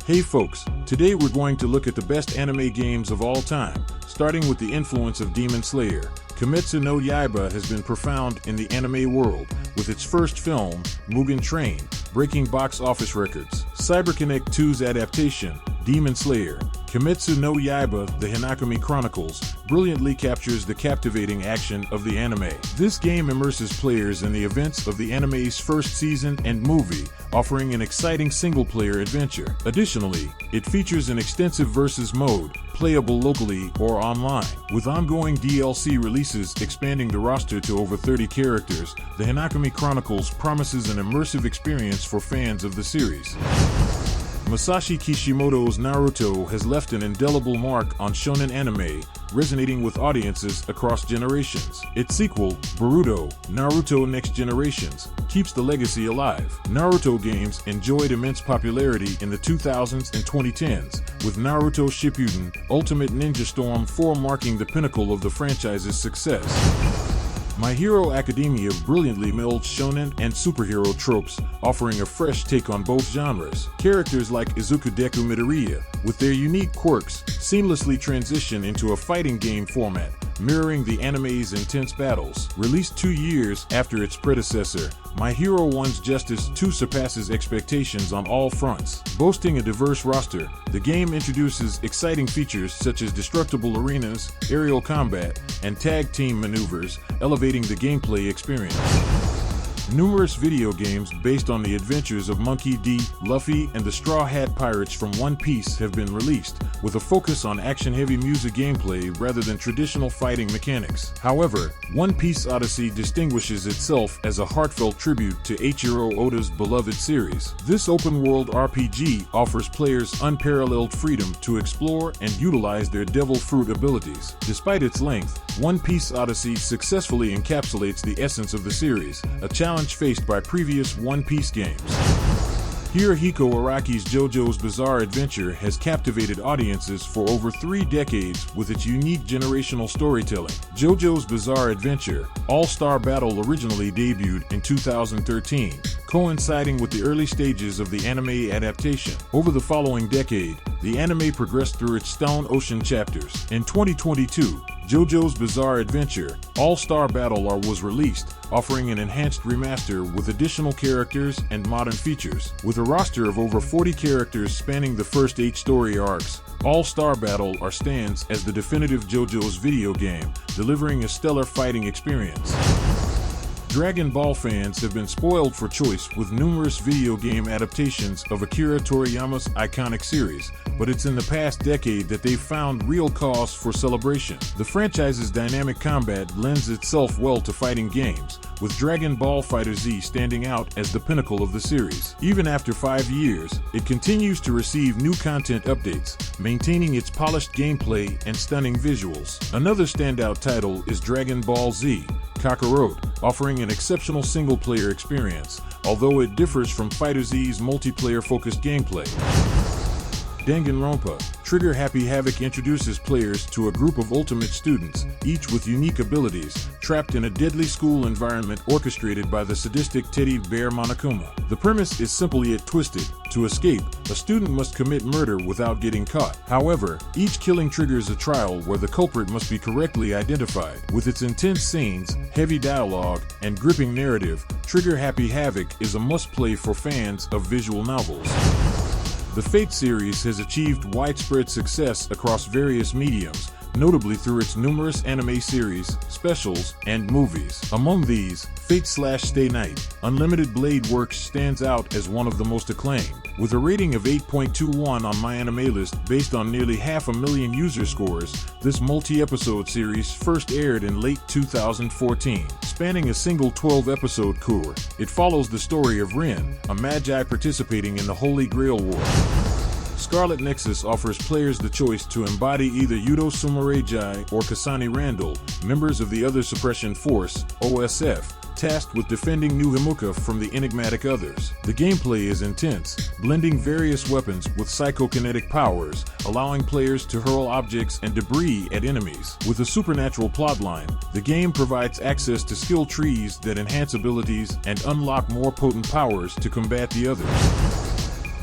Hey folks, today we're going to look at the best anime games of all time, starting with the influence of Demon Slayer. Kimetsu no Yaiba has been profound in the anime world, with its first film, Mugen Train, breaking box office records. CyberConnect 2's adaptation, Demon Slayer, Kimetsu no Yaiba, The Hinakami Chronicles, brilliantly captures the captivating action of the anime. This game immerses players in the events of the anime's first season and movie, offering an exciting single-player adventure. Additionally, it features an extensive versus mode, playable locally or online. With ongoing DLC releases expanding the roster to over 30 characters, The Hinakami Chronicles promises an immersive experience for fans of the series. Masashi Kishimoto's Naruto has left an indelible mark on shonen anime, resonating with audiences across generations. Its sequel, Boruto, Naruto Next Generations, keeps the legacy alive. Naruto games enjoyed immense popularity in the 2000s and 2010s, with Naruto Shippuden, Ultimate Ninja Storm 4 marking the pinnacle of the franchise's success. My Hero Academia brilliantly melds shonen and superhero tropes, offering a fresh take on both genres. Characters like Izuku Deku Midoriya, with their unique quirks, seamlessly transition into a fighting game format, mirroring the anime's intense battles. Released 2 years after its predecessor, My Hero One's Justice 2 surpasses expectations on all fronts. Boasting a diverse roster, the game introduces exciting features such as destructible arenas, aerial combat, and tag team maneuvers, elevating the gameplay experience. Numerous video games based on the adventures of Monkey D., Luffy, and the Straw Hat Pirates from One Piece have been released, with a focus on action-heavy music gameplay rather than traditional fighting mechanics. However, One Piece Odyssey distinguishes itself as a heartfelt tribute to Eiichiro Oda's beloved series. This open-world RPG offers players unparalleled freedom to explore and utilize their Devil Fruit abilities. Despite its length, One Piece Odyssey successfully encapsulates the essence of the series, a challenge faced by previous One Piece games. Hirohiko Araki's JoJo's Bizarre Adventure has captivated audiences for over 3 decades with its unique generational storytelling. JoJo's Bizarre Adventure, All-Star Battle originally debuted in 2013, coinciding with the early stages of the anime adaptation. Over the following decade, the anime progressed through its Stone Ocean chapters. In 2022, JoJo's Bizarre Adventure, All-Star Battle was released, offering an enhanced remaster with additional characters and modern features. With a roster of over 40 characters spanning the first 8 story arcs, All-Star Battle stands as the definitive JoJo's video game, delivering a stellar fighting experience. Dragon Ball fans have been spoiled for choice with numerous video game adaptations of Akira Toriyama's iconic series, but it's in the past decade that they've found real cause for celebration. The franchise's dynamic combat lends itself well to fighting games, with Dragon Ball FighterZ standing out as the pinnacle of the series. Even after 5 years, it continues to receive new content updates, maintaining its polished gameplay and stunning visuals. Another standout title is Dragon Ball Z, Kakarot, offering an exceptional single-player experience, although it differs from FighterZ's multiplayer-focused gameplay. Danganronpa, Trigger Happy Havoc introduces players to a group of ultimate students, each with unique abilities, trapped in a deadly school environment orchestrated by the sadistic teddy bear Monokuma. The premise is simple yet twisted. To escape, a student must commit murder without getting caught. However, each killing triggers a trial where the culprit must be correctly identified. With its intense scenes, heavy dialogue, and gripping narrative, Trigger Happy Havoc is a must-play for fans of visual novels. The Fate series has achieved widespread success across various mediums, notably through its numerous anime series, specials, and movies. Among these, Fate/Stay Night, Unlimited Blade Works stands out as one of the most acclaimed. With a rating of 8.21 on MyAnimeList based on nearly 500,000 user scores, this multi-episode series first aired in late 2014. Spanning a single 12-episode cour, it follows the story of Rin, a magi participating in the Holy Grail War. Scarlet Nexus offers players the choice to embody either Yudo Sumereiji or Kasane Randall, members of the Other Suppression Force, OSF, tasked with defending New Himuka from the enigmatic Others. The gameplay is intense, blending various weapons with psychokinetic powers, allowing players to hurl objects and debris at enemies. With a supernatural plotline, the game provides access to skill trees that enhance abilities and unlock more potent powers to combat the Others.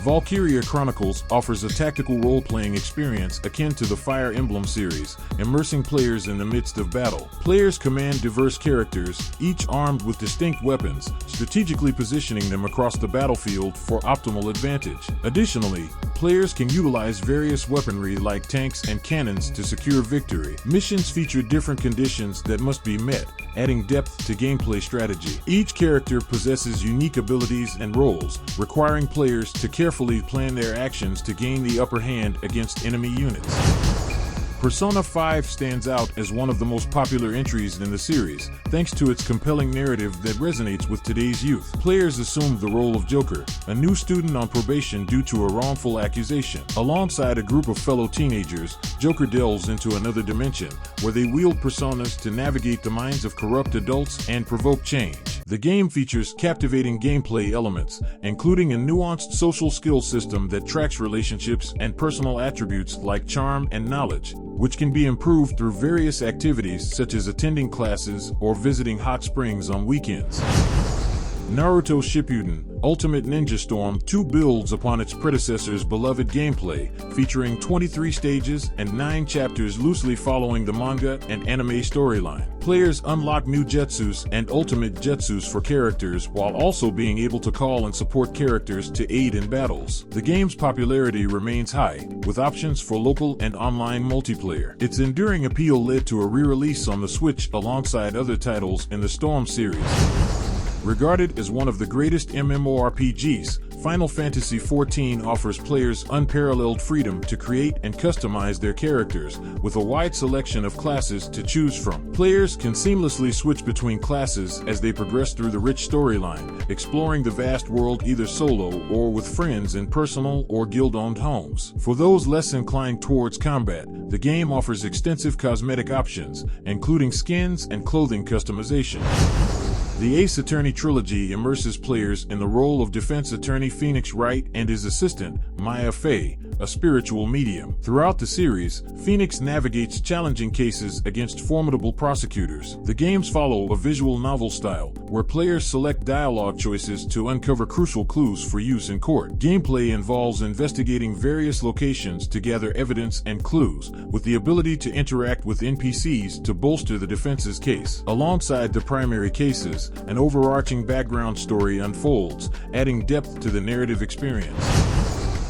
Valkyria Chronicles offers a tactical role-playing experience akin to the Fire Emblem series, immersing players in the midst of battle. Players command diverse characters, each armed with distinct weapons, strategically positioning them across the battlefield for optimal advantage. Additionally, players can utilize various weaponry like tanks and cannons to secure victory. Missions feature different conditions that must be met, adding depth to gameplay strategy. Each character possesses unique abilities and roles, requiring players to carefully plan their actions to gain the upper hand against enemy units. Persona 5 stands out as one of the most popular entries in the series, thanks to its compelling narrative that resonates with today's youth. Players assume the role of Joker, a new student on probation due to a wrongful accusation. Alongside a group of fellow teenagers, Joker delves into another dimension, where they wield personas to navigate the minds of corrupt adults and provoke change. The game features captivating gameplay elements, including a nuanced social skill system that tracks relationships and personal attributes like charm and knowledge, which can be improved through various activities such as attending classes or visiting hot springs on weekends. Naruto Shippuden Ultimate Ninja Storm 2 builds upon its predecessor's beloved gameplay, featuring 23 stages and 9 chapters loosely following the manga and anime storyline. Players unlock new jutsus and ultimate jutsus for characters while also being able to call and support characters to aid in battles. The game's popularity remains high, with options for local and online multiplayer. Its enduring appeal led to a re-release on the Switch alongside other titles in the Storm series. Regarded as one of the greatest MMORPGs, Final Fantasy XIV offers players unparalleled freedom to create and customize their characters, with a wide selection of classes to choose from. Players can seamlessly switch between classes as they progress through the rich storyline, exploring the vast world either solo or with friends in personal or guild-owned homes. For those less inclined towards combat, the game offers extensive cosmetic options, including skins and clothing customization. The Ace Attorney trilogy immerses players in the role of defense attorney Phoenix Wright and his assistant, Maya Fey, a spiritual medium. Throughout the series, Phoenix navigates challenging cases against formidable prosecutors. The games follow a visual novel style, where players select dialogue choices to uncover crucial clues for use in court. Gameplay involves investigating various locations to gather evidence and clues, with the ability to interact with NPCs to bolster the defense's case. Alongside the primary cases, an overarching background story unfolds, adding depth to the narrative experience.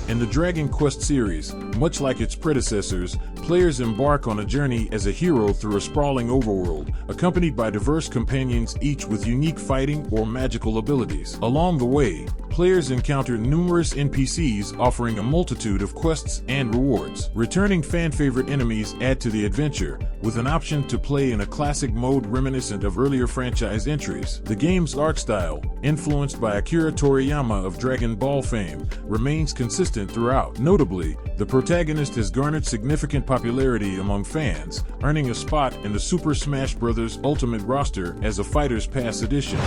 In the Dragon Quest series, much like its predecessors, players embark on a journey as a hero through a sprawling overworld, accompanied by diverse companions each with unique fighting or magical abilities. Along the way, players encounter numerous NPCs offering a multitude of quests and rewards. Returning fan-favorite enemies add to the adventure, with an option to play in a classic mode reminiscent of earlier franchise entries. The game's art style, influenced by Akira Toriyama of Dragon Ball fame, remains consistent throughout. Notably, the protagonist has garnered significant popularity among fans, earning a spot in the Super Smash Bros. Ultimate roster as a Fighter's Pass edition.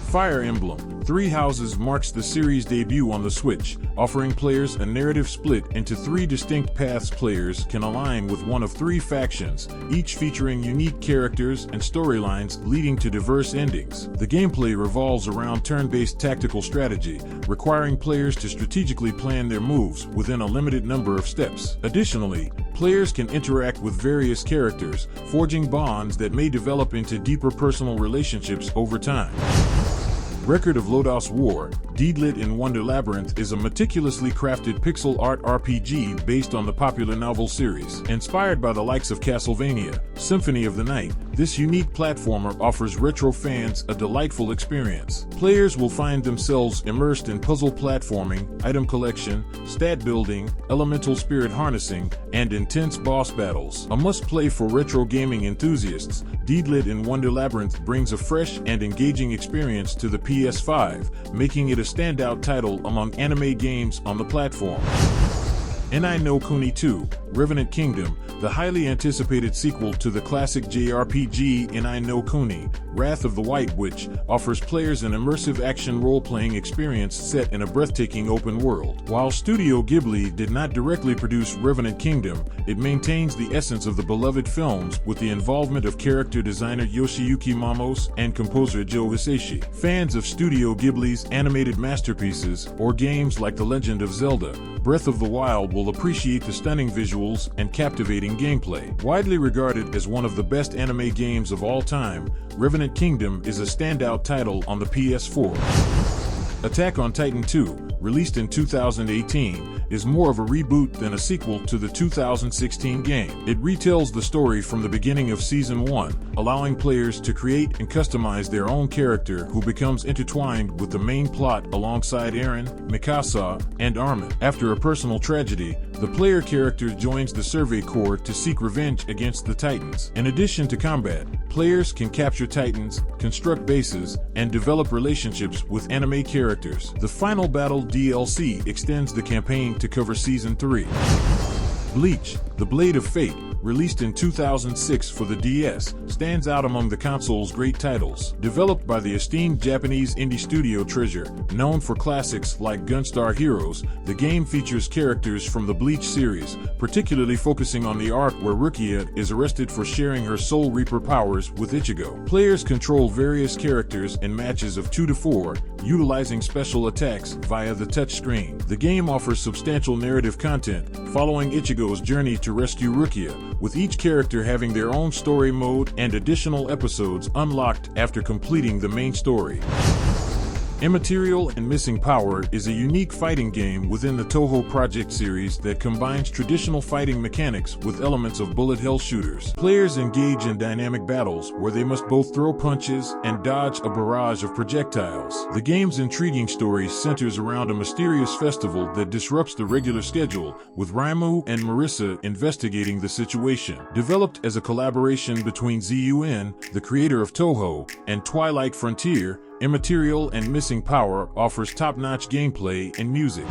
Fire Emblem Three Houses marks the series' debut on the Switch, offering players a narrative split into 3 distinct paths. Players can align with one of 3 factions, each featuring unique characters and storylines leading to diverse endings. The gameplay revolves around turn-based tactical strategy, requiring players to strategically plan their moves within a limited number of steps. Additionally, players can interact with various characters, forging bonds that may develop into deeper personal relationships over time. Record of Lodoss War, Deedlit in Wonder Labyrinth is a meticulously crafted pixel art RPG based on the popular novel series. Inspired by the likes of Castlevania, Symphony of the Night, this unique platformer offers retro fans a delightful experience. Players will find themselves immersed in puzzle platforming, item collection, stat building, elemental spirit harnessing, and intense boss battles. A must-play for retro gaming enthusiasts, Deedlit in Wonder Labyrinth brings a fresh and engaging experience to the PS5, making it a standout title among anime games on the platform. Ni no Kuni 2, Revenant Kingdom, the highly anticipated sequel to the classic JRPG Ni no Kuni, Wrath of the White Witch, offers players an immersive action role-playing experience set in a breathtaking open world. While Studio Ghibli did not directly produce Revenant Kingdom, it maintains the essence of the beloved films with the involvement of character designer Yoshiyuki Mamos and composer Joe Hisaishi. Fans of Studio Ghibli's animated masterpieces or games like The Legend of Zelda, Breath of the Wild will appreciate the stunning visuals and captivating gameplay. Widely regarded as one of the best anime games of all time, Revenant Kingdom is a standout title on the PS4. Attack on Titan 2, released in 2018, is more of a reboot than a sequel to the 2016 game. It retells the story from the beginning of Season 1, allowing players to create and customize their own character who becomes intertwined with the main plot alongside Eren, Mikasa, and Armin. After a personal tragedy, the player character joins the Survey Corps to seek revenge against the Titans. In addition to combat, players can capture Titans, construct bases, and develop relationships with anime characters. The Final Battle DLC extends the campaign to cover Season 3. Bleach, The Blade of Fate, released in 2006 for the DS, stands out among the console's great titles. Developed by the esteemed Japanese indie studio Treasure, known for classics like Gunstar Heroes, the game features characters from the Bleach series, particularly focusing on the arc where Rukia is arrested for sharing her Soul Reaper powers with Ichigo. Players control various characters in matches of 2 to 4, utilizing special attacks via the touchscreen. The game offers substantial narrative content, following Ichigo's journey to rescue Rukia, with each character having their own story mode and additional episodes unlocked after completing the main story. Immaterial and Missing Power is a unique fighting game within the Touhou Project series that combines traditional fighting mechanics with elements of bullet hell shooters. Players engage in dynamic battles where they must both throw punches and dodge a barrage of projectiles. The game's intriguing story centers around a mysterious festival that disrupts the regular schedule, with Raimu and Marisa investigating the situation. Developed as a collaboration between ZUN, the creator of Touhou, and Twilight Frontier, Immaterial and Missing Power offers top-notch gameplay and music.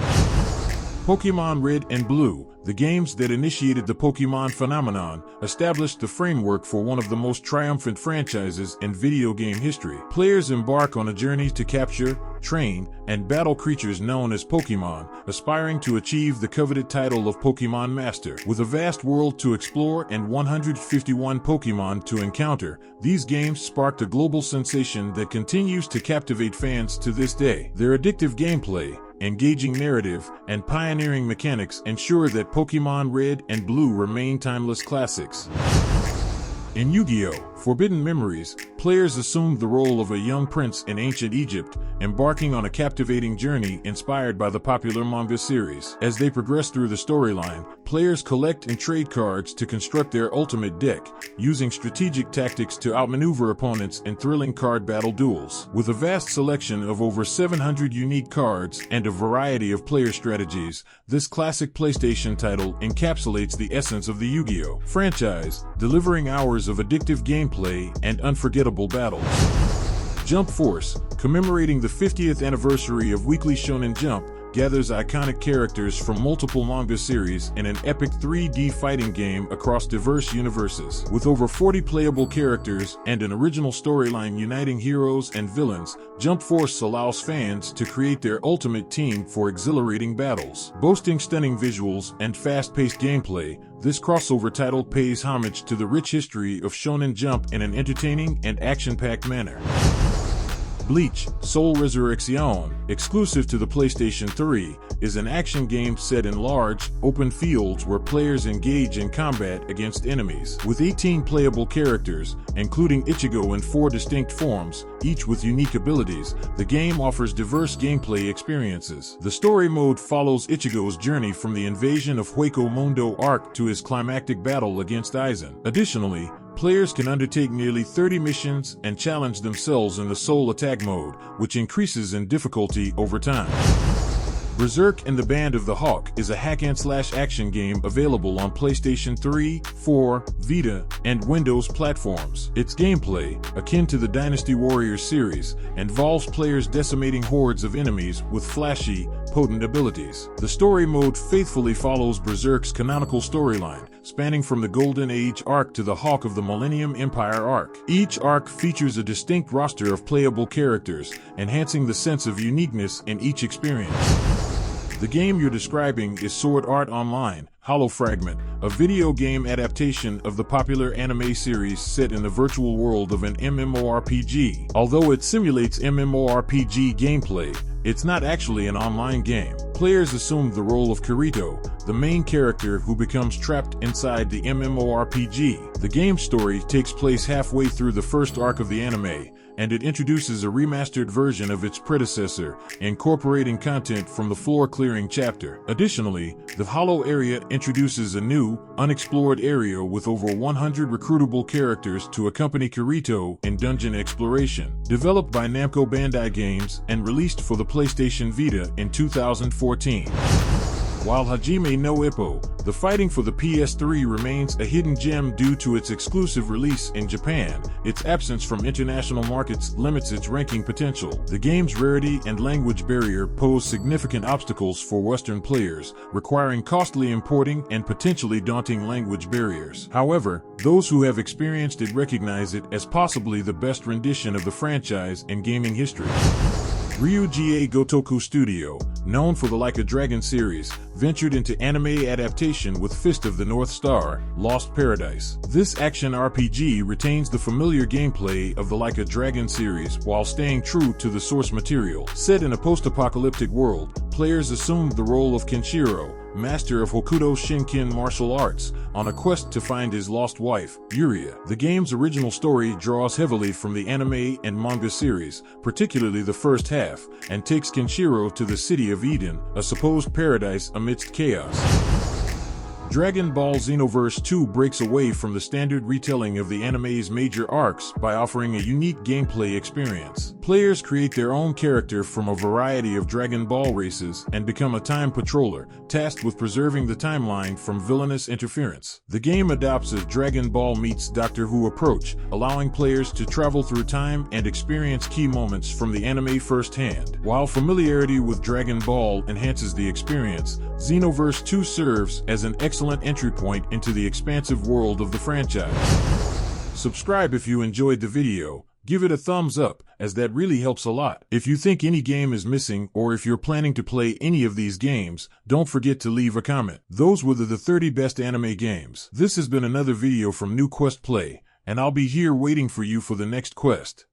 Pokémon Red and Blue, the games that initiated the Pokémon phenomenon, established the framework for one of the most triumphant franchises in video game history. Players embark on a journey to capture, train, and battle creatures known as Pokémon, aspiring to achieve the coveted title of Pokémon Master. With a vast world to explore and 151 Pokémon to encounter, these games sparked a global sensation that continues to captivate fans to this day. Their addictive gameplay, engaging narrative, and pioneering mechanics ensure that Pokémon Red and Blue remain timeless classics. In Yu-Gi-Oh! Forbidden Memories, players assumed the role of a young prince in ancient Egypt, embarking on a captivating journey inspired by the popular manga series. As they progress through the storyline, players collect and trade cards to construct their ultimate deck, using strategic tactics to outmaneuver opponents in thrilling card battle duels. With a vast selection of over 700 unique cards and a variety of player strategies, this classic PlayStation title encapsulates the essence of the Yu-Gi-Oh! Franchise, delivering hours of addictive gameplay and unforgettable battles. Jump Force, commemorating the 50th anniversary of Weekly Shonen Jump, gathers iconic characters from multiple manga series in an epic 3D fighting game across diverse universes. With over 40 playable characters and an original storyline uniting heroes and villains, Jump Force allows fans to create their ultimate team for exhilarating battles. Boasting stunning visuals and fast-paced gameplay, this crossover title pays homage to the rich history of Shonen Jump in an entertaining and action-packed manner. Bleach, Soul Resurrection, exclusive to the PlayStation 3, is an action game set in large, open fields where players engage in combat against enemies. With 18 playable characters, including Ichigo in 4 distinct forms, each with unique abilities, the game offers diverse gameplay experiences. The story mode follows Ichigo's journey from the invasion of Hueco Mundo arc to his climactic battle against Aizen. Additionally, players can undertake nearly 30 missions and challenge themselves in the Soul Attack mode, which increases in difficulty over time. Berserk and the Band of the Hawk is a hack-and-slash action game available on PlayStation 3, 4, Vita, and Windows platforms. Its gameplay, akin to the Dynasty Warriors series, involves players decimating hordes of enemies with flashy, potent abilities. The story mode faithfully follows Berserk's canonical storyline, spanning from the Golden Age arc to the Hawk of the Millennium Empire arc. Each arc features a distinct roster of playable characters, enhancing the sense of uniqueness in each experience. The game you're describing is Sword Art Online: Hollow Fragment, a video game adaptation of the popular anime series set in the virtual world of an MMORPG. Although it simulates MMORPG gameplay, it's not actually an online game. Players assume the role of Kirito, the main character who becomes trapped inside the MMORPG. The game's story takes place halfway through the first arc of the anime, and it introduces a remastered version of its predecessor, incorporating content from the floor-clearing chapter. Additionally, the Hollow area introduces a new, unexplored area with over 100 recruitable characters to accompany Kirito in dungeon exploration. Developed by Namco Bandai Games and released for the PlayStation Vita in 2014. While Hajime no Ippo, the fighting for the PS3 remains a hidden gem due to its exclusive release in Japan, its absence from international markets limits its ranking potential. The game's rarity and language barrier pose significant obstacles for Western players, requiring costly importing and potentially daunting language barriers. However, those who have experienced it recognize it as possibly the best rendition of the franchise in gaming history. Ryuji Gotoku Studio, known for the Like a Dragon series, ventured into anime adaptation with Fist of the North Star: Lost Paradise. This action RPG retains the familiar gameplay of the Like a Dragon series while staying true to the source material. Set in a post-apocalyptic world, players assumed the role of Kenshiro, master of Hokuto Shinken martial arts, on a quest to find his lost wife, Yuria. The game's original story draws heavily from the anime and manga series, particularly the first half, and takes Kenshiro to the city of Eden, a supposed paradise amidst chaos. Dragon Ball Xenoverse 2 breaks away from the standard retelling of the anime's major arcs by offering a unique gameplay experience. Players create their own character from a variety of Dragon Ball races and become a time patroller, tasked with preserving the timeline from villainous interference. The game adopts a Dragon Ball meets Doctor Who approach, allowing players to travel through time and experience key moments from the anime firsthand. While familiarity with Dragon Ball enhances the experience, Xenoverse 2 serves as an excellent entry point into the expansive world of the franchise. Subscribe if you enjoyed the video. Give it a thumbs up, as that really helps a lot. If you think any game is missing, or if you're planning to play any of these games, don't forget to leave a comment. Those were the 30 best anime games. This has been another video from New Quest Play, and I'll be here waiting for you for the next quest.